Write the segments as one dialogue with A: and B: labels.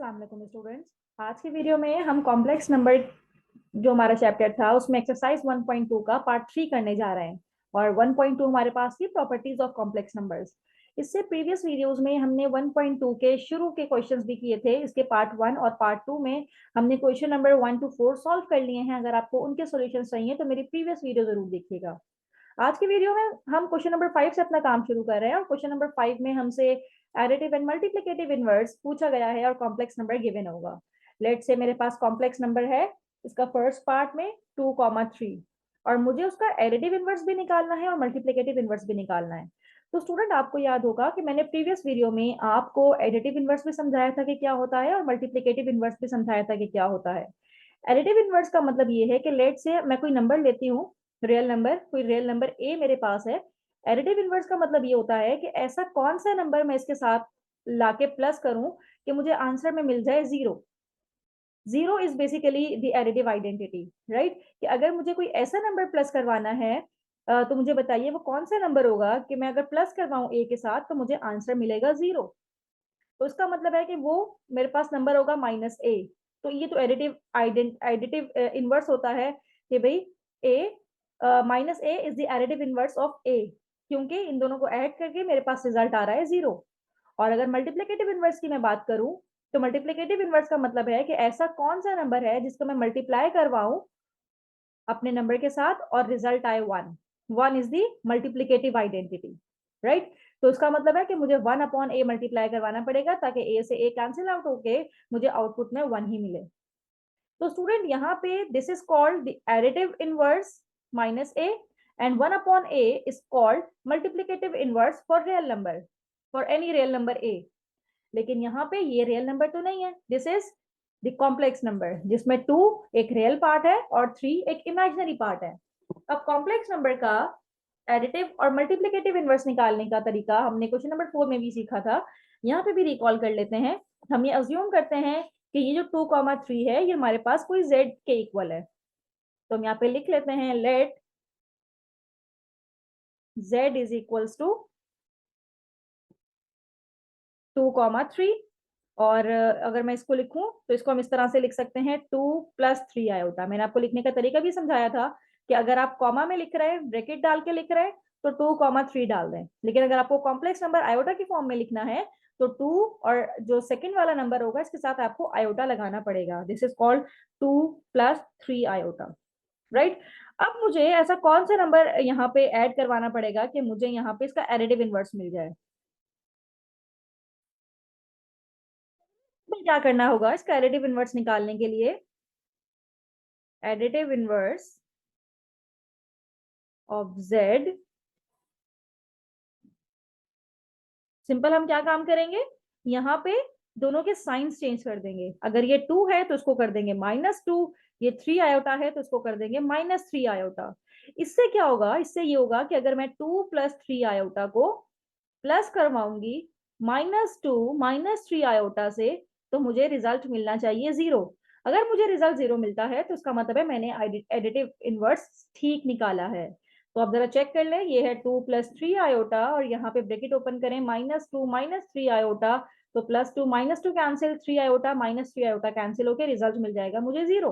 A: अस्सलाम वालेकुम स्टूडेंट्स। आज की वीडियो में हम कॉम्प्लेक्स नंबर जो हमारा चैप्टर था उसमें एक्सरसाइज 1.2 का पार्ट 3 करने जा रहे हैं। और 1.2 हमारे पास थी प्रॉपर्टीज ऑफ कॉम्प्लेक्स नंबर्स। इससे प्रीवियस वीडियोस में हमने 1.2 के शुरू के क्वेश्चंस भी किए थे। इसके पार्ट 1 और पार्ट 2 में हमने क्वेश्चन नंबर 1 to 4 सॉल्व कर लिए हैं। अगर आपको उनके सॉल्यूशन चाहिए तो मेरी प्रीवियस वीडियो जरूर देखिएगा। आज की वीडियो में हम क्वेश्चन नंबर 5 से अपना काम शुरू कर रहे हैं और क्वेश्चन नंबर 5 में हमसे एडिटिव एंड मल्टीप्लिकेटिव इनवर्स पूछा गया है और कॉम्प्लेक्स नंबर गिवन होगा। लेट से मेरे पास कॉम्प्लेक्स नंबर है, इसका फर्स्ट पार्ट में 2,3 और मुझे उसका एडिटिव इनवर्स भी निकालना है और मल्टीप्लिकेटिव इनवर्स भी निकालना है। तो स्टूडेंट आपको याद होगा कि मैंने प्रीवियस वीडियो में आपको एडिटिव इनवर्स भी समझाया था कि क्या होता है और मल्टीप्लिकेटिव इनवर्स भी समझाया था कि क्या होता है। एडिटिव इनवर्स का मतलब ये है कि लेट से मैं कोई नंबर लेती हूँ, रियल नंबर, कोई रियल नंबर ए मेरे पास है। एडिटिव इनवर्स का मतलब ये होता है कि ऐसा कौन सा नंबर मैं इसके साथ लाके प्लस करूं कि मुझे आंसर में मिल जाए zero. Zero is basically the additive identity, right. कि अगर मुझे कोई ऐसा नंबर प्लस करवाना है तो मुझे बताइए वो कौन सा नंबर होगा कि मैं अगर प्लस करवाऊं ए के साथ तो मुझे आंसर मिलेगा जीरो। तो इसका मतलब है कि वो मेरे पास नंबर होगा माइनस ए। तो ये तो एडिटिव इनवर्स होता है कि भाई A minus A is the additive inverse of A, क्योंकि इन दोनों को ऐड करके मेरे पास रिजल्ट आ रहा है जीरो। और अगर मल्टीप्लिकेटिव इनवर्स की मैं बात करूं तो मल्टीप्लिकेटिव इनवर्स का मतलब है कि ऐसा कौन सा नंबर है जिसको मैं मल्टीप्लाई करवाऊं अपने नंबर के साथ और रिजल्ट आए one. One is the multiplicative identity, right. तो इसका मतलब है कि मुझे वन अपॉन ए मल्टीप्लाई करवाना पड़ेगा ताकि ए से ए कैंसिल आउट होके मुझे आउटपुट में वन ही मिले। तो स्टूडेंट यहाँ पे this is called the additive inverse minus A and one upon A is called multiplicative inverse for real number, for any real number A. लेकिन यहाँ पे ये रियल नंबर तो नहीं है, this is the complex number जिसमें to एक real part है और थ्री एक इमेजिनरी पार्ट है। अब कॉम्प्लेक्स नंबर का एडिटिव और मल्टीप्लिकेटिव इनवर्स निकालने का तरीका हमने क्वेश्चन नंबर 4 में भी सीखा था। यहाँ पे भी रिकॉल कर लेते हैं। हम ये अज्यूम करते हैं कि ये जो 2,3 है ये हमारे पास कोई z के इक्वल है। तो हम यहाँ पे लिख लेते हैं let z is equals to 2,3। और अगर मैं इसको लिखूं तो इसको हम इस तरह से लिख सकते हैं 2 + 3 आयोटा। मैंने आपको लिखने का तरीका भी समझाया था कि अगर आप कॉमा में लिख रहे हैं, ब्रैकेट डाल के लिख रहे हैं तो 2,3 डाल दें। लेकिन अगर आपको कॉम्प्लेक्स नंबर आयोटा की फॉर्म में लिखना है तो 2 और जो सेकंड वाला नंबर होगा इसके साथ आपको आयोटा लगाना पड़ेगा। This is called 2 + 3 iota, right. अब मुझे ऐसा कौन सा नंबर यहाँ पे ऐड करवाना पड़ेगा कि मुझे यहाँ पे इसका एडिटिव इनवर्स मिल जाए। तो क्या करना होगा इसका एडिटिव इनवर्स निकालने के लिए? Additive inverse of z, simple हम क्या काम करेंगे, यहाँ पे दोनों के साइंस चेंज कर देंगे। अगर ये 2 है तो इसको कर देंगे -2, ये 3 आयोटा है तो इसको कर देंगे -3 आयोटा। इससे क्या होगा, इससे ये होगा कि अगर मैं 2 + 3 आयोटा को प्लस करवाऊंगी -2 -3 आयोटा से तो मुझे रिजल्ट मिलना चाहिए जीरो। अगर मुझे रिजल्ट जीरो मिलता है तो इसका मतलब है मैंने एडिटिव इनवर्स ठीक निकाला है। तो आप जरा चेक कर लें, ये है 2 + 3 आयोटा और यहाँ पे ब्रैकेट ओपन करें -2 -3 आयोटा। तो +2 -2 कैंसिल, 3 आयोटा -3 आयोटा कैंसिल होकर रिजल्ट मिल जाएगा मुझे जीरो।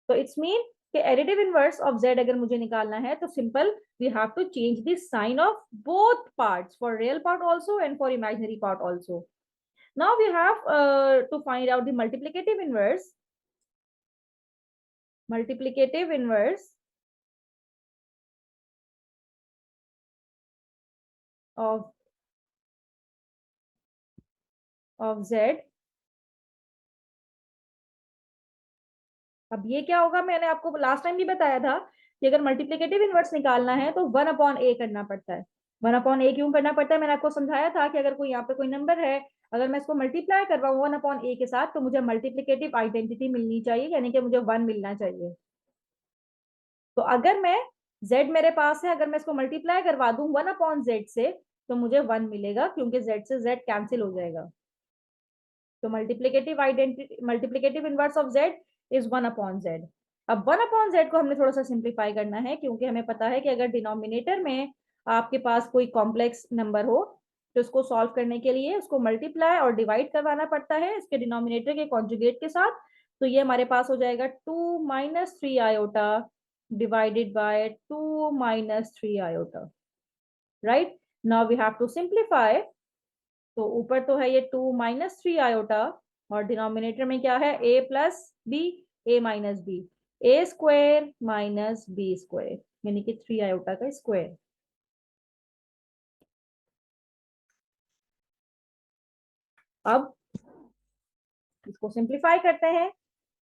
A: तो इट्स मीन कि एडिटिव इनवर्स ऑफ z अगर मुझे निकालना है तो simple we have to change the sign of both parts, for real part also and for imaginary part also. Now we have to find out the multiplicative inverse. Multiplicative inverse of z। अब ये क्या होगा, मैंने आपको last time भी बताया था कि अगर मल्टीप्लिकेटिव इनवर्स निकालना है तो 1/a करना पड़ता है। 1/a क्यों करना पड़ता है, मैंने आपको समझाया था कि अगर कोई यहाँ पे कोई नंबर है, अगर मैं इसको मल्टीप्लाई करवाऊँ 1/a के साथ तो मुझे मल्टीप्लिकेटिव आइडेंटिटी मिलनी चाहिए, यानी कि मुझे 1 मिलना चाहिए। तो अगर मैं z मेरे पास है, अगर मैं इसको मल्टीप्लाई करवा दूं 1/z से तो मुझे 1 मिलेगा क्योंकि z से z कैंसिल हो जाएगा। तो multiplicative inverse of z is 1/z। अब 1/z को हमने थोड़ा सा सिंप्लीफाई करना है क्योंकि हमें पता है कि अगर डिनोमिनेटर में आपके पास कोई कॉम्प्लेक्स नंबर हो तो इसको सॉल्व करने के लिए उसको मल्टीप्लाई और डिवाइड करवाना पड़ता है इसके डिनोमिनेटर के कॉन्जुगेट के साथ। तो ये हमारे पास हो जाएगा 2 minus 3 iota divided by 2 minus 3 iota, right. Now we have to simplify. तो ऊपर तो है ये 2 माइनस 3 आयोटा और डिनोमिनेटर में क्या है, a plus B, a minus B, A square minus B square, यानी कि 3 आयोटा का स्क्वायर। अब इसको सिंप्लीफाई करते हैं।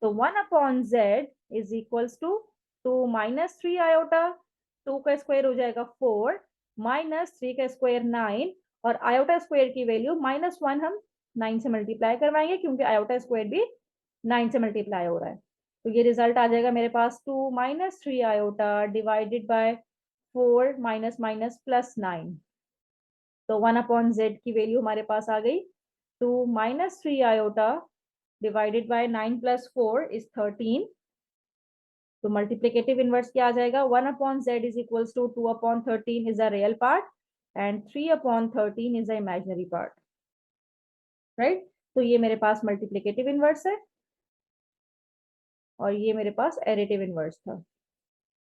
A: तो 1 upon Z is equals to 2 minus 3 iota, 2 का स्क्वायर हो जाएगा 4 माइनस 3 का स्क्वायर 9 और आयोटा स्क्वायर की वैल्यू -1 हम 9 से मल्टीप्लाई करवाएंगे क्योंकि आयोटा स्क्वायर भी 9 से मल्टीप्लाई हो रहा है। तो ये रिजल्ट आ जाएगा मेरे पास 2 minus 3 iota divided bye 4 minus minus plus 9। तो 1 अपॉन जेड की वैल्यू हमारे पास आ गई 2 minus 3 iota divided by 9 plus 4 is 13। तो मल्टीप्लिकेटिव इनवर्स क्या आ जाएगा, 1 upon Z is equals to 2 upon 13 is a real part and 3 upon 13 is a imaginary part, right. तो ये मेरे पास मल्टीप्लिकेटिव इनवर्स है और ये मेरे पास एडिटिव इनवर्स था।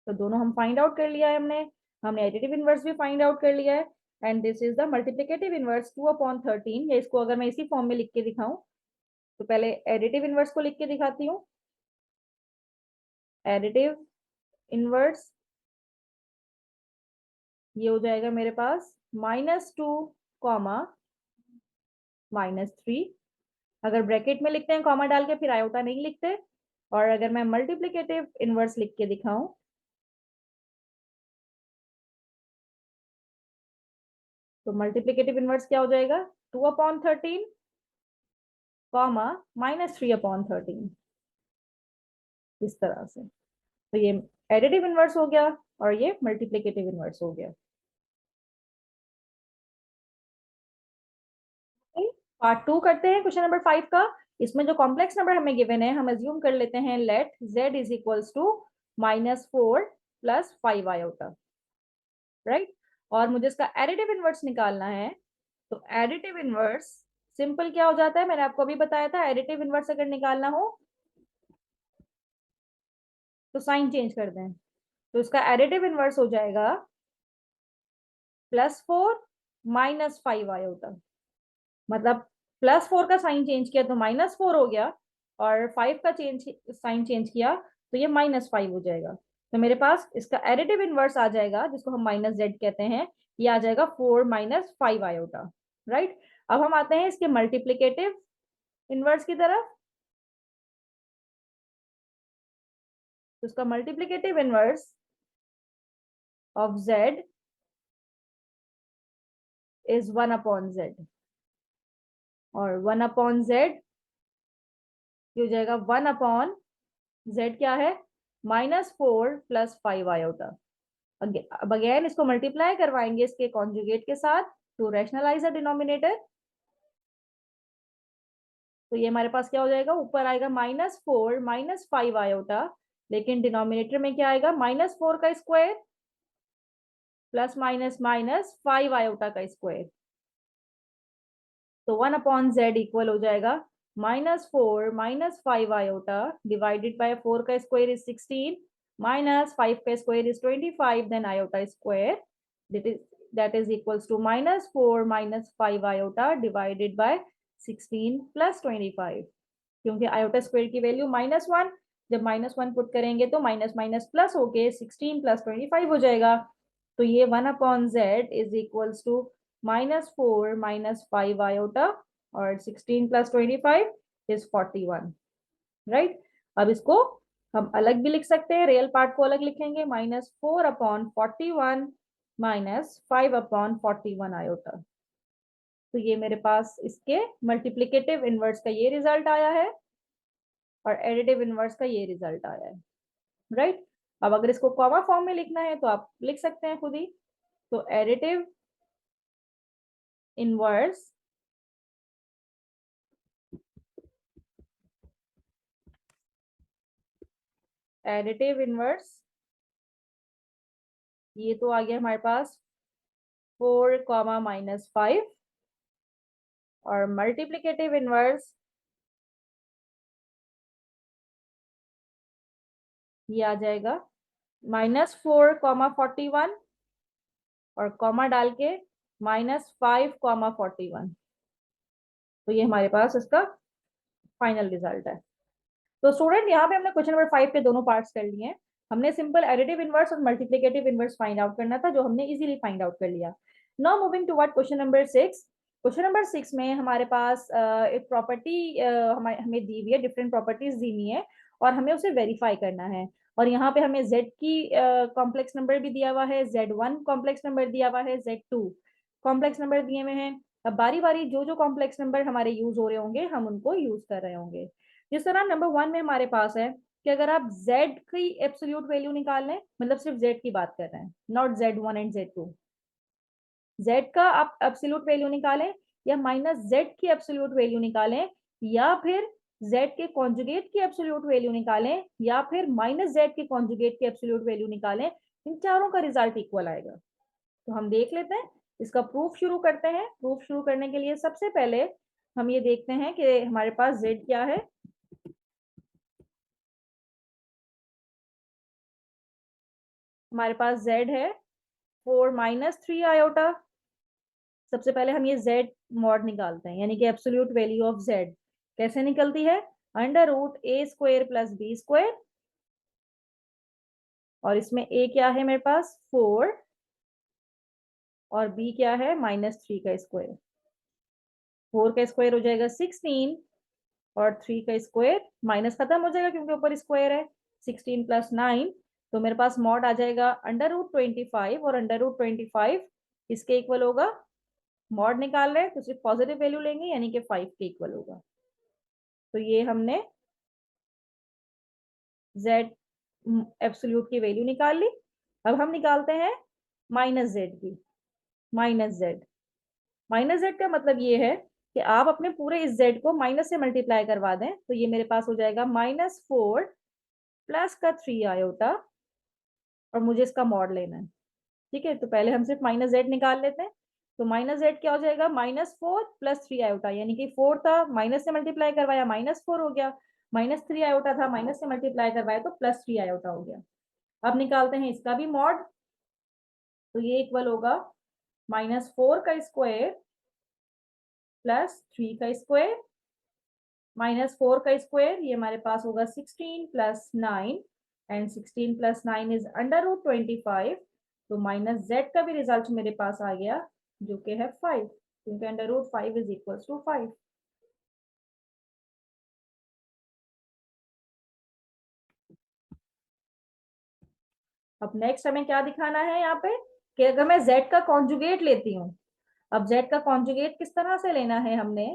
A: तो दोनों हम फाइंड आउट कर लिया है हमने हमने एडिटिव इनवर्स भी फाइंड आउट कर लिया है। And this is the multiplicative inverse 2 upon 13। या इसको अगर मैं इसी फॉर्म में लिख के दिखाऊं तो पहले एडिटिव इनवर्स को लिख के दिखाती हूँ। एडिटिव इनवर्स ये हो जाएगा मेरे पास -2 कॉमा -3। अगर ब्रैकेट में लिखते हैं कॉमा डाल के फिर आयोटा नहीं लिखते। और अगर मैं मल्टीप्लिकेटिव इनवर्स लिख के दिखाऊं तो मल्टीप्लिकेटिव इनवर्स क्या हो जाएगा, 2 अपॉन 13 कॉमा -3 अपॉन 13, इस तरह से। तो ये एडिटिव इनवर्स हो गया और ये मल्टीप्लिकेटिव इनवर्स हो गया। पार्ट 2 करते हैं क्वेश्चन नंबर 5 का। इसमें जो कॉम्प्लेक्स नंबर हमें गिवन है हम अज्यूम कर लेते हैं let z is equals to -4 plus 5 iota, right. और मुझे इसका एडिटिव इनवर्स निकालना है। तो एडिटिव इनवर्स सिंपल क्या हो जाता है, मैंने आपको अभी बताया था, एडिटिव इनवर्स अगर निकालना हो तो साइन चेंज कर दें। तो इसका एडिटिव इनवर्स हो जाएगा +4 -5 आयोटा। मतलब +4 का साइन चेंज किया तो -4 हो गया और 5 का साइन चेंज किया तो ये -5 हो जाएगा। तो मेरे पास इसका एडिटिव इनवर्स आ जाएगा जिसको हम -z कहते हैं, ये आ जाएगा 4 -5 आयोटा, राइट। अब हम आते हैं इसके मल्टीप्लिकेटिव इनवर्स की तरफ। तो इसका multiplicative inverse of z is 1 upon z और 1 अपॉन z हो जाएगा 1 अपॉन z क्या है, -4 प्लस 5 आयोटा। अब अगेन इसको मल्टीप्लाई करवाएंगे इसके कॉन्जुगेट के साथ टू रैशनलाइज द डिनोमिनेटर। तो ये हमारे पास क्या हो जाएगा, ऊपर आएगा -4 -5 आयोटा, लेकिन डिनोमिनेटर में क्या आएगा, -4 का square plus minus minus 5 iota का स्क्वायर। तो 1 अपॉन जेड इक्वल हो जाएगा -4 -5 आयोटा डिवाइडेड बाय 4 का स्क्वायर इज 16 -5 का square is 25 then iota square that is equals to -4 -5 iota divided by 16 plus 25। क्योंकि आयोटा स्क्वायर की वैल्यू -1, जब -1 पुट करेंगे तो माइनस माइनस प्लस होके 16 प्लस 25 हो जाएगा। तो ये 1 upon Z is equals to -4 -5 iota और 16 प्लस 25 इज 41, राइट। अब इसको हम अलग भी लिख सकते हैं, रियल पार्ट को अलग लिखेंगे, -4 अपॉन 41 -5 अपॉन 41 आयोटा। तो ये मेरे पास इसके मल्टीप्लिकेटिव इनवर्स का ये रिजल्ट आया है और एडिटिव इनवर्स का ये रिजल्ट आया है, राइट। अब अगर इसको कॉमा फॉर्म में लिखना है तो आप लिख सकते हैं खुद ही। तो एडिटिव इनवर्स ये तो आ गया हमारे पास 4 -5 और मल्टीप्लिकेटिव इनवर्स ये आ जाएगा -4, 41 और कॉमा डाल के -5, 41। तो ये हमारे पास इसका फाइनल रिजल्ट है। तो स्टूडेंट यहाँ पे हमने क्वेश्चन नंबर 5 के दोनों पार्ट्स कर लिए हैं। हमने सिंपल एडिटिव इनवर्स और मल्टीप्लिकेटिव इनवर्स फाइंड आउट करना था, जो हमने इजीली फाइंड आउट कर लिया। Now moving to what question number 6। Question number 6 में हमारे पास एक प्रॉपर्टी हमें दी हुई है, डिफरेंट प्रॉपर्टीज दी हुई है और हमें उसे वेरीफाई करना है। और यहाँ पे हमें z की कॉम्प्लेक्स नंबर भी दिया हुआ है, z1 कॉम्प्लेक्स नंबर दिया हुआ है, z2 कॉम्प्लेक्स नंबर दिए हुए हैं। अब बारी बारी जो जो कॉम्प्लेक्स नंबर हमारे यूज हो रहे होंगे हम उनको यूज कर रहे होंगे। जिस तरह नंबर 1 में हमारे पास है कि अगर आप z की एब्सोल्यूट वैल्यू निकाल लें, मतलब सिर्फ z की बात कर रहे हैं, not z1 and z2, z का आप एब्सोल्यूट वैल्यू निकालें या -z की एब्सोल्यूट वैल्यू निकालें या फिर z के कॉन्जुगेट की एब्सोल्यूट वैल्यू निकालें या फिर -z के कॉन्जुगेट की एब्सोल्यूट वैल्यू निकालें, इन चारों का रिजल्ट इक्वल आएगा। तो हम देख लेते हैं, इसका प्रूफ शुरू करते हैं। प्रूफ शुरू करने के लिए सबसे पहले हम ये देखते हैं कि हमारे पास z क्या है। हमारे पास z है 4 - 3 आयोटा। सबसे पहले हम ये z मॉड निकालते हैं, यानी कि एब्सोल्यूट वैल्यू ऑफ z कैसे निकलती है, √a² + b²। और इसमें a क्या है मेरे पास 4 और b क्या है -3 का स्क्वायर। 4 का स्क्वायर हो जाएगा 16 और 3 का स्क्वायर माइनस खत्म हो जाएगा क्योंकि ऊपर स्क्वायर है, 16 + 9। तो मेरे पास मॉड आ जाएगा √25 और √25 इसके इक्वल होगा। मॉड निकाल रहे हैं तो सिर्फ पॉजिटिव वैल्यू लेंगे, यानी कि 5 के इक्वल होगा। तो ये हमने z एब्सोल्यूट की वैल्यू निकाल ली। अब हम निकालते हैं -z की। -z -z का मतलब ये है कि आप अपने पूरे इस z को माइनस से मल्टीप्लाई करवा दें, तो ये मेरे पास हो जाएगा -4 प्लस का 3 आयोटा और मुझे इसका मॉड लेना है। ठीक है, तो पहले हम सिर्फ -z निकाल लेते हैं। तो -z क्या हो जाएगा -4 + 3 आयोटा, यानी कि 4 था माइनस से मल्टीप्लाई करवाया -4 हो गया, -3 आयोटा था माइनस से मल्टीप्लाई करवाया तो +3 आयोटा हो गया। अब निकालते हैं इसका भी मॉड। तो ये इक्वल होगा -4 का स्क्वायर प्लस 3 का स्क्वायर, -4 का स्क्वायर ये हमारे पास होगा 16 + 9 एंड 16 + 9 इज √25। तो -z का भी रिजल्ट मेरे पास आ गया जो कि है 5, क्योंकि √5 इज इक्वल टू 5। अब नेक्स्ट हमें क्या दिखाना है यहाँ पे कि अगर मैं z का कॉन्जुगेट लेती हूँ। अब z का कॉन्जुगेट किस तरह से लेना है, हमने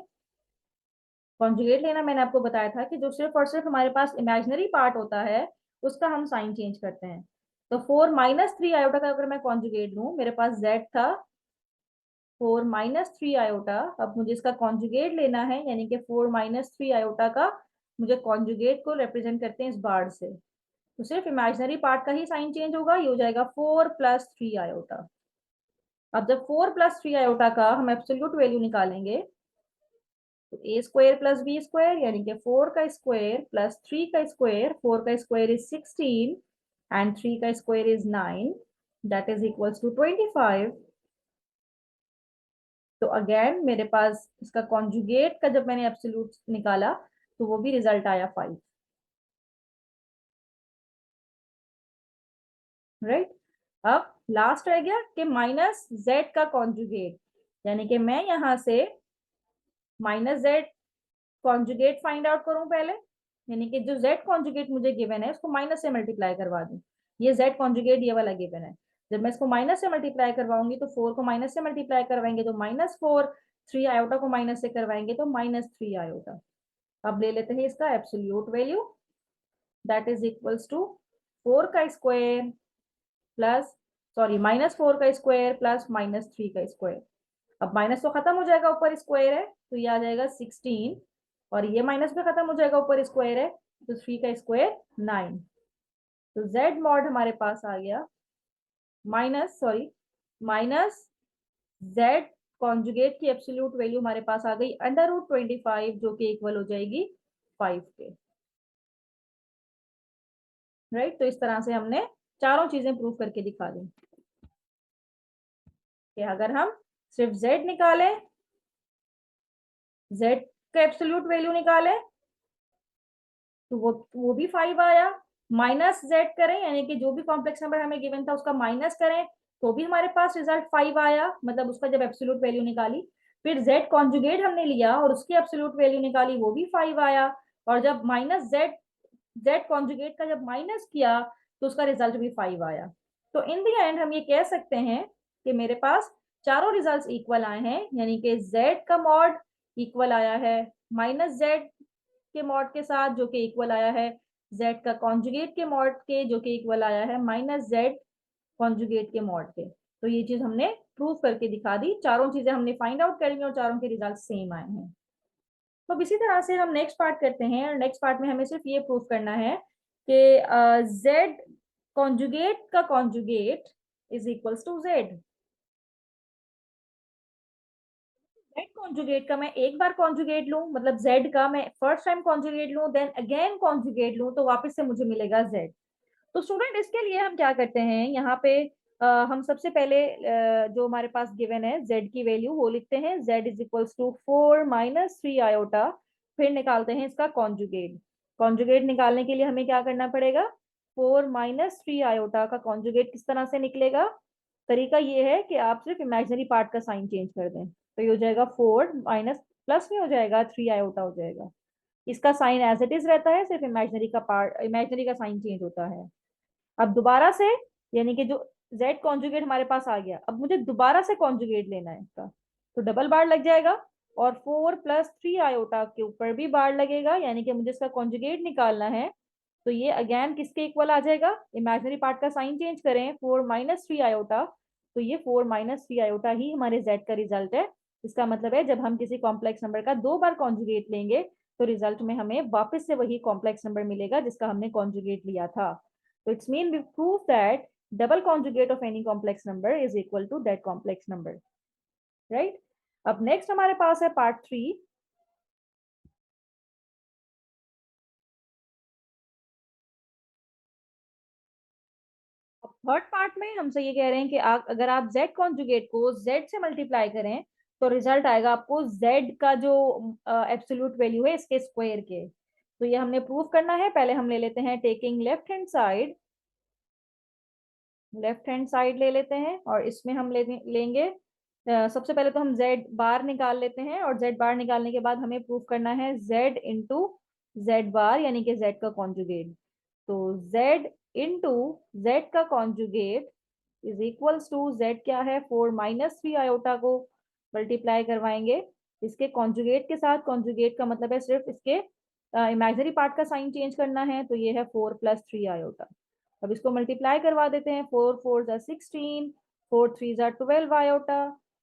A: कॉन्जुगेट लेना मैंने आपको बताया था कि जो सिर्फ और सिर्फ हमारे पास इमेजिनरी पार्ट होता है उसका हम साइन चेंज करते हैं। तो 4 - 3 आयोटा का अगर मैं कॉन्जुगेट लूं, मेरे पास z था 4 - 3 आयोटा। अब मुझे इसका कॉन्जुगेट लेना है, यानी कि 4 - 3 आयोटा का मुझे कॉन्जुगेट को रिप्रेजेंट करते हैं इस बार से। तो सिर्फ इमेजिनरी पार्ट का ही साइन चेंज होगा, ये हो जाएगा 4 + 3 आयोटा। अब जब 4 + 3 आयोटा का हम एब्सोल्यूट वैल्यू निकालेंगे तो a² + b² यानी कि 4 का स्क्वायर प्लस 3 का स्क्वायर, 4 का स्क्वायर इज 16 एंड 3 का square is 9, that is equals to 25। तो अगेन मेरे पास इसका कॉन्जुगेट का जब मैंने एब्सोल्यूट निकाला तो वो भी रिजल्ट आया 5, राइट। अब लास्ट रह गया कि -z का कॉन्जुगेट, यानी कि मैं यहां से -z कॉन्जुगेट फाइंड आउट करूं पहले, यानी कि जो z कॉन्जुगेट मुझे गिवन है उसको माइनस से मल्टीप्लाई करवा दूं। ये z कॉन्जुगेट ये वाला गिवन है, जब मैं इसको माइनस से मल्टीप्लाई करवाऊंगी तो 4 को माइनस से मल्टीप्लाई करवाएंगे तो -4, 3 आयोटा को माइनस से करवाएंगे तो -3 आयोटा। अब ले लेते हैं इसका absolute value, that is equals to 4 का स्क्वायर प्लस -4 का स्क्वायर प्लस -3 का स्क्वायर। अब माइनस तो खत्म हो जाएगा, ऊपर स्क्वायर है तो ये आ जाएगा 16 और ये माइनस में खत्म हो जाएगा, ऊपर स्क्वायर है तो 3 का स्क्वायर 9। तो z मॉड हमारे पास आ गया माइनस z कॉन्जुगेट की एब्सोल्यूट वैल्यू हमारे पास आ गई √25 जो कि इक्वल हो जाएगी 5 के। राइट, तो इस तरह से हमने चारों चीजें प्रूव करके दिखा दी कि अगर हम सिर्फ z निकालें, z का एब्सोल्यूट वैल्यू निकालें तो वो भी 5 आया। माइनस जेड करें यानी कि जो भी कॉम्प्लेक्स नंबर हमें गिवन था उसका माइनस करें तो भी हमारे पास रिजल्ट 5 आया, मतलब उसका जब एब्सोल्यूट वैल्यू निकाली। फिर जेड कॉन्जुगेट हमने लिया और उसकी एब्सोल्यूट वैल्यू निकाली, वो भी 5 आया। और जब माइनस जेड जेड कॉन्जुगेट का जब माइनस किया तो उसका रिजल्ट भी 5 आया। तो इन दी एंड हम ये कह सकते हैं कि मेरे पास चारों रिजल्ट्स इक्वल आए हैं, यानी कि जेड का मॉड इक्वल आया है माइनस जेड के मॉड के साथ जो कि इक्वल आया है z का कॉन्जुगेट के मॉड के जो कि इक्वल आया है माइनस जेड कॉन्जुगेट के मॉड के। तो ये चीज हमने प्रूव करके दिखा दी, चारों चीजें हमने फाइंड आउट करी और चारों के रिजल्ट सेम आए हैं। तो अब इसी तरह से हम नेक्स्ट पार्ट करते हैं और नेक्स्ट पार्ट में हमें सिर्फ ये प्रूव करना है कि z कॉन्जुगेट का conjugate is equals to z। Z conjugate का मैं एक बार कॉन्जुगेट लूं, मतलब जेड का मैं फर्स्ट टाइम कॉन्जुगेट लूं देन अगेन कॉन्जुगेट लूं तो वापस से मुझे मिलेगा जेड। तो स्टूडेंट इसके लिए हम क्या करते हैं यहाँ पे हम सबसे पहले जो हमारे पास गिवन है z की वैल्यू वो लिखते हैं z is equals to 4 - 3 iota. फिर निकालते हैं इसका कॉन्जुगेट। कॉन्जुगेट निकालने के लिए हमें क्या करना पड़ेगा, 4 - 3 आयोटा का कॉन्जुगेट किस तरह से निकलेगा। तरीका ये है कि आप सिर्फ इमेजिनरी पार्ट का साइन चेंज कर दें, तो ये हो जाएगा 4 माइनस प्लस में हो जाएगा 3 आयोटा हो जाएगा। इसका साइन एज इट इज रहता है, सिर्फ इमेजिनरी का पार्ट इमेजिनरी का साइन चेंज होता है। अब दोबारा से यानी कि जो z कॉन्जुगेट हमारे पास आ गया, अब मुझे दोबारा से कॉन्जुगेट लेना है इसका, तो डबल बार लग जाएगा और 4 + 3 आयोटा के ऊपर भी बार लगेगा, यानी कि मुझे इसका कॉन्जुगेट निकालना है। तो ये अगेन किसके इक्वल आ जाएगा, इमेजिनरी पार्ट का साइन चेंज करें 4 - 3 आयोटा, तो ये 4 - 3 आयोटा ही हमारे z का रिजल्ट है। इसका मतलब है जब हम किसी कॉम्प्लेक्स नंबर का दो बार कॉन्जुगेट लेंगे तो रिजल्ट में हमें वापस से वही कॉम्प्लेक्स नंबर मिलेगा जिसका हमने कॉन्जुगेट लिया था। So it's mean we prove that double conjugate of any complex number is equal to that complex number, right? अब next हमारे पास है part 3। अब थर्ड पार्ट में हमसे ये कह रहे हैं कि अगर आप z कॉन्जुगेट को z से मल्टीप्लाई करें तो रिजल्ट आएगा आपको z का जो एब्सोल्यूट वैल्यू है इसके स्क्वायर के। तो ये हमने प्रूव करना है। पहले हम ले लेते हैं टेकिंग लेफ्ट हैंड साइड ले लेते हैं और इसमें हम लेंगे सबसे पहले तो हम z बार निकाल लेते हैं और z बार निकालने के बाद हमें प्रूफ करना है z इंटू जेड बार यानी कि z का कॉन्जुगेट। तो z इंटू जेड का conjugate is equals to z क्या है 4 - 3 आयोटा को मल्टीप्लाई करवाएंगे इसके कॉन्जुगेट के साथ। कॉन्जुगेट का मतलब है सिर्फ इसके इमेजिनरी पार्ट का साइन चेंज करना है, तो ये है 4 + 3 आयोटा। अब इसको मल्टीप्लाई करवा देते हैं, 4 4 16, 4 3 12 iota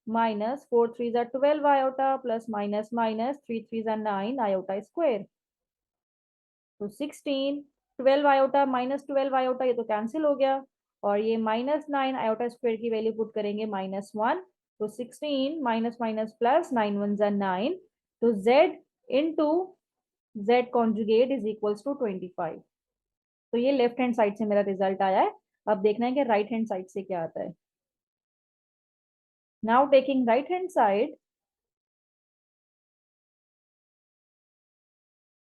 A: minus 4 3 12 iota plus minus minus 3 3 9 iota square. तो 16 12 आयोटा माइनस 12 आयोटा ये तो कैंसिल हो गया और ये -9 आयोटा स्क्वायर की वैल्यू पुट करेंगे -1। तो 16 माइनस माइनस प्लस 9 1 9। तो z into Z conjugate is equals to 25। तो ये लेफ्ट हैंड साइड से मेरा रिजल्ट आया है। अब देखना है कि राइट हैंड साइड से क्या आता है। Now taking right hand side,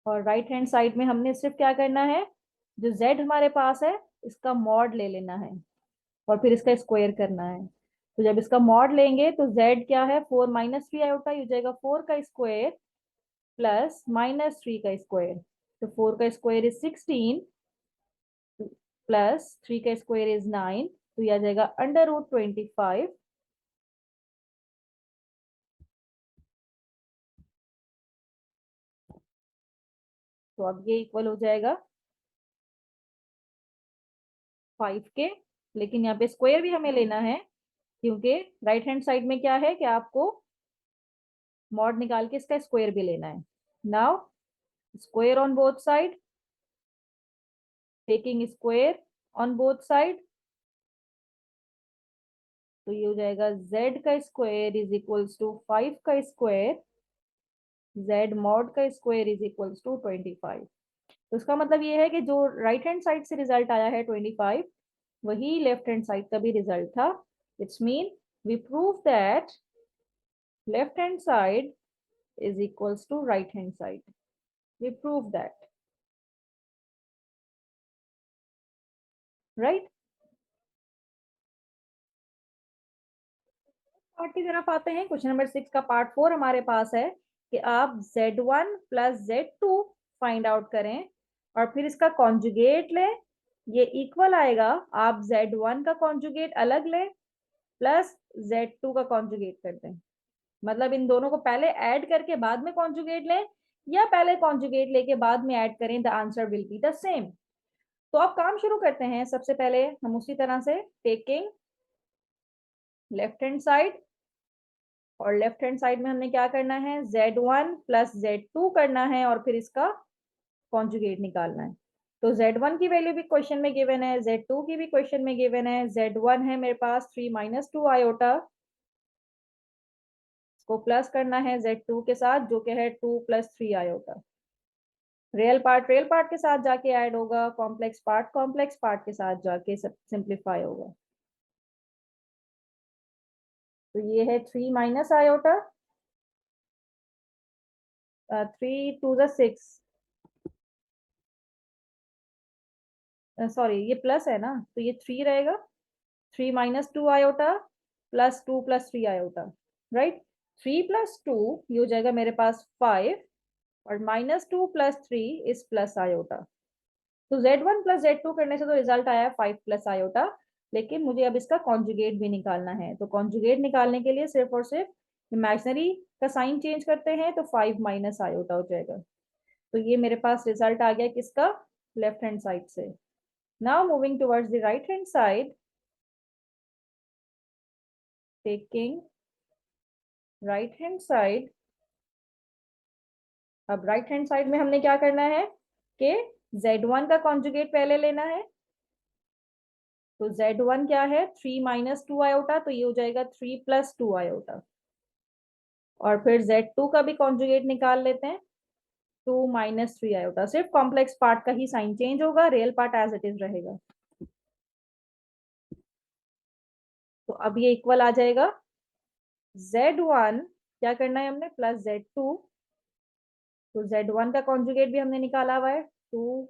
A: और राइट हैंड साइड में हमने सिर्फ क्या करना है, जो z हमारे पास है इसका मॉड ले लेना है और फिर इसका स्क्वायर करना है। तो जब इसका मॉड लेंगे तो z क्या है 4 - 3 आयोटा हो जाएगा 4 का स्क्वायर प्लस -3 का स्क्वायर। तो 4 का स्क्वायर इज 16 प्लस 3 का स्क्वायर इज 9, तो यह आ जाएगा √25। तो अब ये इक्वल हो जाएगा 5 के, लेकिन यहाँ पे स्क्वायर भी हमें लेना है क्योंकि राइट हैंड साइड में क्या है कि आपको मॉड निकाल के इसका स्क्वायर भी लेना है। Now square on both side, taking square on both side, तो ये हो जाएगा z का स्क्वायर इज इक्वल्स टू 5 का स्क्वायर, z मॉड का स्क्वायर इज इक्वल्स टू 25। तो इसका मतलब ये है कि जो राइट हैंड साइड से रिजल्ट आया है 25, वही लेफ्ट हैंड साइड का भी रिजल्ट था। It's mean we prove that left hand side is equals to right hand side. We prove that, right? Part की तरफ आते हैं। क्वेश्चन नंबर 6 का पार्ट 4 हमारे पास है कि आप Z1 plus Z2 find out करें और फिर इसका कॉन्जुगेट लें। ये इक्वल आएगा, आप Z1 का कॉन्जुगेट अलग लें प्लस Z2 का कॉन्जुगेट कर दें। मतलब इन दोनों को पहले ऐड करके बाद में कॉन्जुगेट लें या पहले कॉन्जुगेट लेके बाद में ऐड करें, the answer will be the same. तो अब काम शुरू करते हैं। सबसे पहले हम उसी तरह से टेकिंग लेफ्ट हैंड साइड, और लेफ्ट हैंड साइड में हमने क्या करना है, Z1 प्लस Z2 करना है और फिर इसका कॉन्जुगेट निकालना है। तो Z1 की वैल्यू भी क्वेश्चन में गिवन है, Z2 की भी क्वेश्चन में गिवन है। Z1 है मेरे पास 3 माइनस 2 आयोटा, इसको प्लस करना है Z2 के साथ जो कि है 2 प्लस 3 आयोटा। रियल पार्ट के साथ जाके ऐड होगा, कॉम्प्लेक्स पार्ट के साथ जाके सिंप्लीफाई होगा। तो ये है 3 minus iota, 3 to the 6, sorry ये प्लस है ना, तो ये 3 रहेगा। 3 minus 2 iota plus 2 plus 3 iota, right. 3 plus 2 ये हो जाएगा मेरे पास 5, और minus 2 plus 3 is plus iota. तो Z1 प्लस Z2 करने से तो रिजल्ट आया 5 प्लस आयोटा, लेकिन मुझे अब इसका कॉन्जुगेट भी निकालना है। तो कॉन्जुगेट निकालने के लिए सिर्फ और सिर्फ इमेजिनरी का साइन चेंज करते हैं, तो 5 माइनस आयोटा हो जाएगा। तो ये मेरे पास रिजल्ट आ गया किसका, लेफ्ट हैंड साइड से। Now moving towards the right hand side, taking right hand side. अब राइट हैंड साइड में हमने क्या करना है कि Z1 का कॉन्जुगेट पहले लेना है। तो Z1 क्या है, 3 माइनस 2 आयोटा, तो ये हो जाएगा 3 प्लस 2 आयोटा। और फिर Z2 का भी कॉन्जुगेट निकाल लेते हैं, 2 माइनस 3 आयोटा। सिर्फ कॉम्प्लेक्स पार्ट का ही साइन चेंज होगा, real part as it is रहेगा। तो अब ये इक्वल आ जाएगा, Z1 क्या करना है हमने, प्लस Z2। तो Z1 का कॉन्जुगेट भी हमने निकाला हुआ है, 2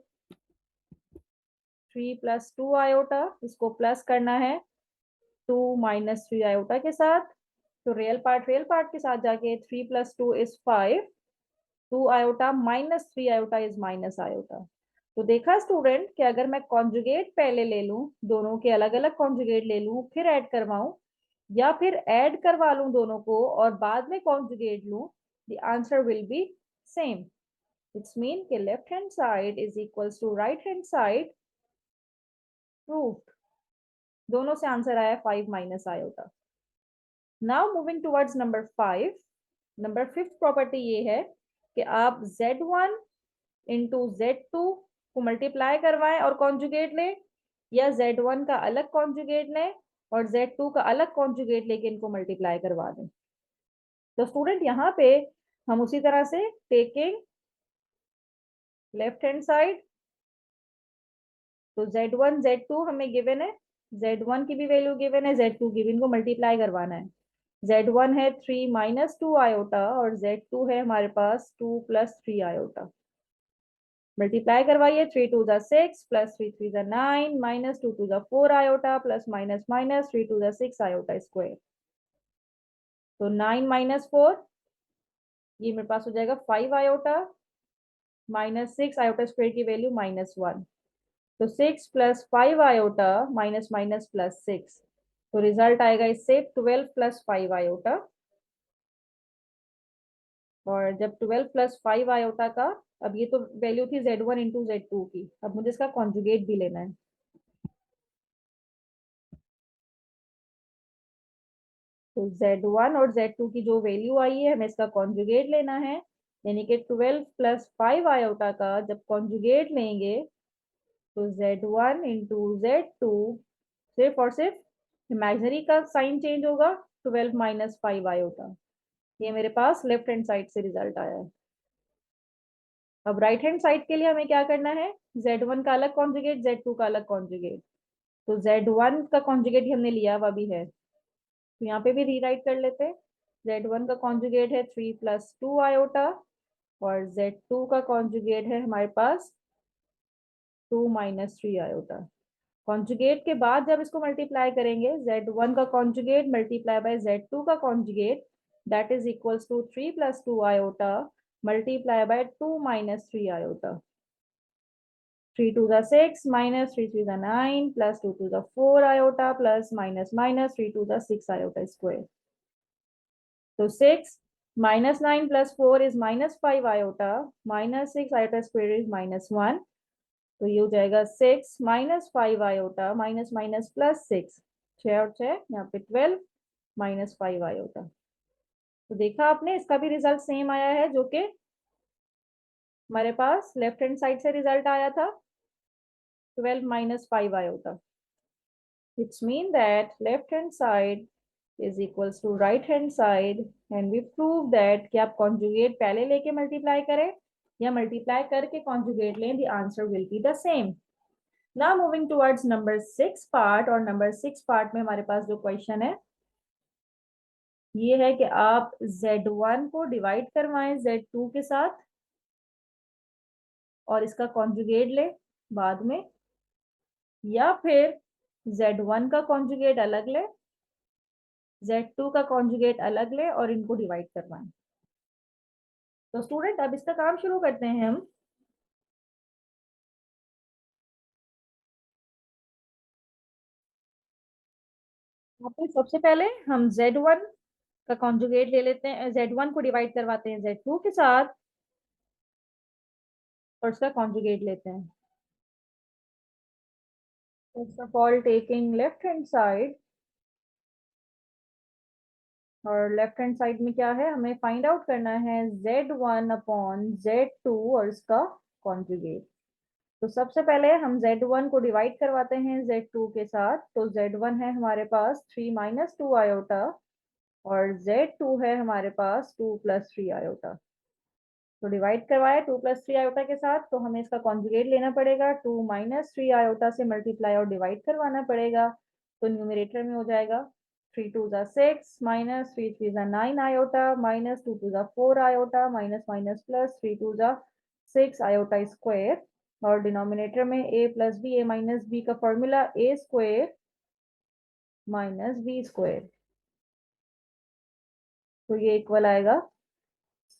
A: 3 प्लस 2 आयोटा, इसको प्लस करना है 2 माइनस 3 आयोटा के साथ। तो रियल पार्ट के साथ जाके 3 plus 2 is 5, 2 iota minus 3 iota is minus iota. तो देखा स्टूडेंट कि अगर मैं कॉन्जुगेट पहले ले लूं, दोनों के अलग अलग कॉन्जुगेट ले लूं फिर ऐड करवाऊं, या फिर ऐड करवा लूं दोनों को और बाद में कॉन्जुगेट लूं, the answer will be same. It's mean कि left hand side is equals to right hand side, proved. दोनों से आंसर आया 5 minus iota. Now moving towards number 5। Number 5th property ये है कि आप Z1 इंटू Z2 को मल्टीप्लाई करवाएं और कॉन्जुगेट लें, या Z1 का अलग कॉन्जुगेट लें और Z2 का अलग कॉन्जुगेट लेके इनको मल्टीप्लाई करवा दें। तो स्टूडेंट यहाँ पे हम उसी तरह से टेकिंग लेफ्ट हैंड साइड, तो Z1 Z2 हमें गिवन है, Z1 की भी वैल्यू गिवन है, Z2 की भी, इनको मल्टीप्लाई करवाना है। Z1 है 3 माइनस 2 आयोटा और Z2 है हमारे पास 2 प्लस 3 आयोटा। मल्टीप्लाई करवाइए, 3 टू द 6 प्लस 3 3 the 9 minus 2 to the 4 iota plus minus minus 3 to the 6 iota square. तो 9 माइनस 4, ये मेरे पास हो जाएगा 5 आयोटा, माइनस 6 आयोटा स्क्वायर की वैल्यू -1। तो 6 plus 5 iota minus minus plus 6, तो रिजल्ट आएगा इससे 12 प्लस 5 आयोटा। और जब 12 प्लस 5 आयोटा का, अब ये तो वैल्यू थी Z1 इंटू Z2 की, अब मुझे इसका कॉन्जुगेट भी लेना है। तो Z1 और Z2 की जो वैल्यू आई है हमें इसका कॉन्जुगेट लेना है, यानी कि 12 प्लस 5 आयोटा का जब कॉन्जुगेट लेंगे तो Z1 इंटू Z2 सिर्फ और सिर्फ इमेजिनरी का साइन चेंज होगा, 12 माइनस 5 आयोटा। ये मेरे पास लेफ्ट हैंड साइड से रिजल्ट आया है। अब राइट हैंड साइड के लिए हमें क्या करना है, Z1 का अलग कॉन्जुगेट, Z2 का अलग कॉन्जुगेट। तो Z1 का कॉन्जुगेट ही हमने लिया हुआ भी है, तो यहाँ पे भी रीराइट कर लेते हैं। Z1 का कॉन्जुगेट है 3 प्लस 2 आयोटा, और Z2 का कॉन्जुगेट है हमारे पास 2 माइनस 3 आयोटा। कॉन्जुगेट के बाद जब इसको मल्टीप्लाई करेंगे, Z1 का कॉन्जुगेट मल्टीप्लाई बाय Z2 का conjugate, that is equals to 3 plus 2 iota multiply by 2 minus 3 iota. 3 2 the 6 minus 3 3 the 9 plus 2 2 the 4 iota plus minus minus 3 2 the 6 iota square. So 6 minus 9 plus 4 is minus 5 iota, minus 6 iota square is minus 1. तो ये हो जाएगा 6 minus 5 iota minus minus plus 6, 6 और 6 यहाँ पे 12 minus 5 iota. तो देखा आपने, इसका भी रिजल्ट सेम आया है जो कि हमारे पास लेफ्ट हैंड साइड से रिजल्ट आया था, 12 minus 5 iota. Which mean that left hand side is equals to right hand side, and we prove that कि आप conjugate पहले लेके multiply करें या multiply करके conjugate लें, the answer will be the same. Now moving towards number 6 part, और number 6 part में हमारे पास जो question है ये है कि आप Z1 को डिवाइड करवाएं Z2 के साथ और इसका कॉन्जुगेट लें बाद में, या फिर Z1 का कॉन्जुगेट अलग ले, Z2 का कॉन्जुगेट अलग ले और इनको डिवाइड करवाएं। तो स्टूडेंट अब इसका काम शुरू करते हैं हम। सबसे पहले हम Z1 का कॉन्जुगेट ले लेते हैं, Z1 को डिवाइड करवाते हैं Z2 के साथ और उसका कॉन्जुगेट लेते हैं। First of all taking left hand side, और लेफ्ट हैंड साइड में क्या है, हमें फाइंड आउट करना है Z1 अपॉन Z2 और इसका कॉन्जुगेट। तो सबसे पहले हम Z1 को डिवाइड करवाते हैं Z2 के साथ। तो Z1 है हमारे पास 3 माइनस 2 आयोटा और Z2 है हमारे पास 2 प्लस 3 आयोटा। तो डिवाइड करवाए 2 प्लस 3 आयोटा के साथ, तो हमें इसका कॉन्जुगेट लेना पड़ेगा। 2 माइनस 3 आयोटा से मल्टीप्लाई और डिवाइड करवाना पड़ेगा। तो न्यूमरेटर में हो जाएगा 3 2 ज़ा 6 माइनस 3 3 ज़ा 9 आयोटा माइनस 2 2 ज़ा 4 आयोटा माइनस माइनस प्लस 3 2 ज़ा 6 आयोटा स्क्वायर, और डिनोमिनेटर में a plus B, A minus B का formula a square minus B square. तो ये इक्वल आएगा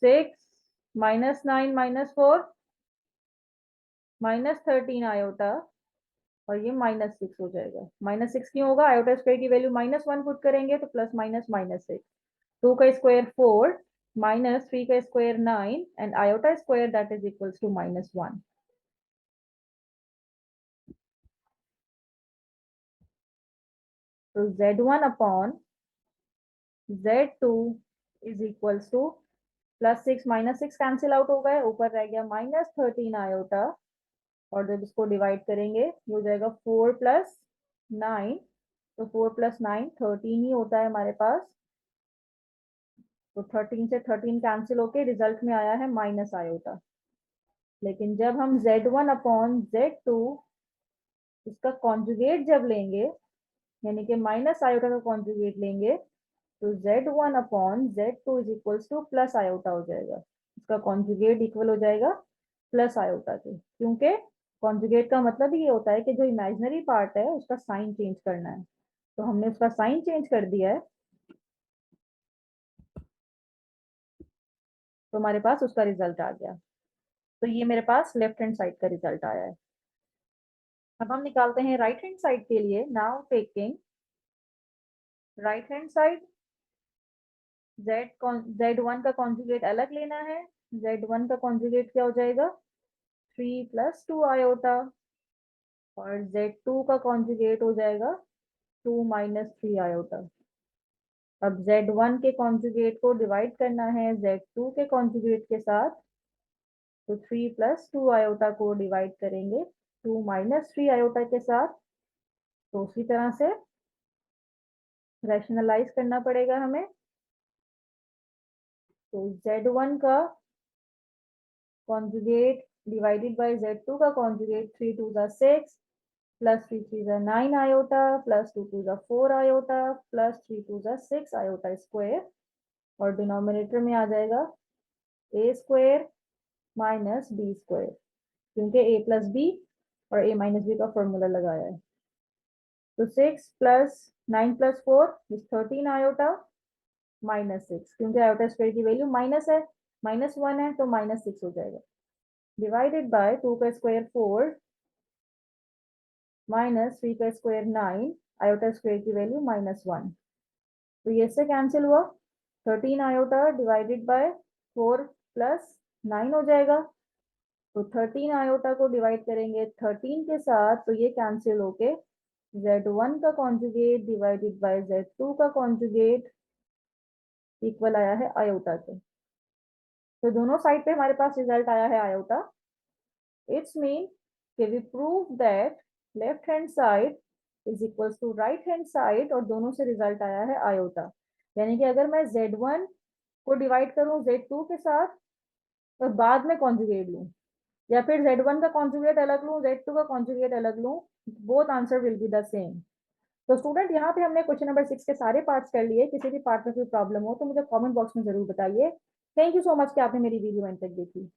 A: 6 माइनस 9 माइनस 4 माइनस 13 आयोटा, और ये माइनस 6 हो जाएगा। माइनस 6 क्यों होगा, आयोटा स्क्वायर की वैल्यू -1 पुट करेंगे तो प्लस माइनस माइनस 6। 2 का स्क्वायर 4 माइनस 3 का square 9 and iota square that is equals to -1। तो Z1 upon Z2 is equals to plus 6 minus 6 cancel out हो गए, ऊपर रह गया -13 आयोटा, और जब इसको डिवाइड करेंगे ये हो जाएगा 4 प्लस 9। तो 4 प्लस 9 13 ही होता है हमारे पास। तो 13 से 13 कैंसिल होके रिजल्ट में आया है माइनस आयोटा। लेकिन जब हम Z1 अपॉन Z2 इसका कॉन्जुगेट जब लेंगे, यानी कि माइनस आयोटा का कॉन्जुगेट लेंगे, तो Z1 upon Z2 is equals to plus iota हो जाएगा। इसका कॉन्जुगेट इक्वल हो जाएगा प्लस आयोटा के, क्योंकि कॉन्जुगेट का मतलब ये होता है कि जो इमेजिनरी पार्ट है उसका साइन चेंज करना है। तो हमने उसका साइन चेंज कर दिया है, तो हमारे पास उसका रिजल्ट आ गया। तो ये मेरे पास लेफ्ट हैंड साइड का रिजल्ट आया है। अब हम निकालते हैं राइट हैंड साइड के लिए। Now taking right hand side, Z1 का कॉन्जुगेट अलग लेना है। Z1 का कॉन्जुगेट क्या हो जाएगा, 3 प्लस 2 आयोटा, और Z2 का कॉन्जुगेट हो जाएगा 2 माइनस 3 आयोटा। अब Z1 के कॉन्जुगेट को डिवाइड करना है Z2 के कॉन्जुगेट के साथ। तो 3 प्लस 2 आयोटा को डिवाइड करेंगे 2 माइनस 3 आयोटा के साथ। तो उसी तरह से रैशनलाइज करना पड़ेगा हमें। तो Z1 का कॉन्जुगेट डिवाइडेड बाय Z2 का कॉन्जुगेट, 3 2 ज़ा 6 प्लस 3 3 ज़ा 9 आयोटा प्लस 2 2 ज़ा 4 आयोटा प्लस 3 2 ज़ा 6 आयोटा स्क्वायर, और डिनोमिनेटर में आ जाएगा ए स्क्वायर माइनस बी स्क्वायर, क्योंकि ए प्लस बी और ए माइनस बी का फॉर्मूला लगाया है। तो 6 plus 9 plus 4 is 13 iota minus 6, क्योंकि आयोटा स्क्वायर की वैल्यू माइनस है, -1 है तो -6 हो जाएगा, डिवाइडेड बाय 2 का स्क्वायर 4 माइनस 3 का स्क्वायर 9, आयोटा स्क्वायर की वैल्यू -1, तो ये से कैंसिल हुआ। 13 आयोटा डिवाइडेड बाय 4 प्लस 9 हो जाएगा। तो 13 आयोटा को डिवाइड करेंगे 13 के साथ तो ये कैंसिल होके Z1 का कॉन्जुगेट डिवाइडेड बाय Z2 का कॉन्जुगेट इक्वल आया है आयोटा के। तो दोनों साइड पे हमारे पास रिजल्ट आया है आयोटा। इट्स मीन कि we prove that left hand side is equal to right hand side, और दोनों से रिजल्ट आया है आयोटा। यानी कि अगर मैं Z1 को डिवाइड करूं Z2 के साथ और बाद में कॉन्जुगेट लूं, या फिर Z1 का कॉन्जुगेट अलग लूं, Z2 का कॉन्जुगेट अलग लूं, both answer will be the same. तो स्टूडेंट यहाँ पे हमने क्वेश्चन नंबर 6 के सारे पार्ट्स कर लिए। किसी भी पार्ट में कोई प्रॉब्लम हो तो मुझे कमेंट बॉक्स में जरूर बताइए। थैंक यू सो मच कि आपने मेरी वीडियो एंड तक देखी।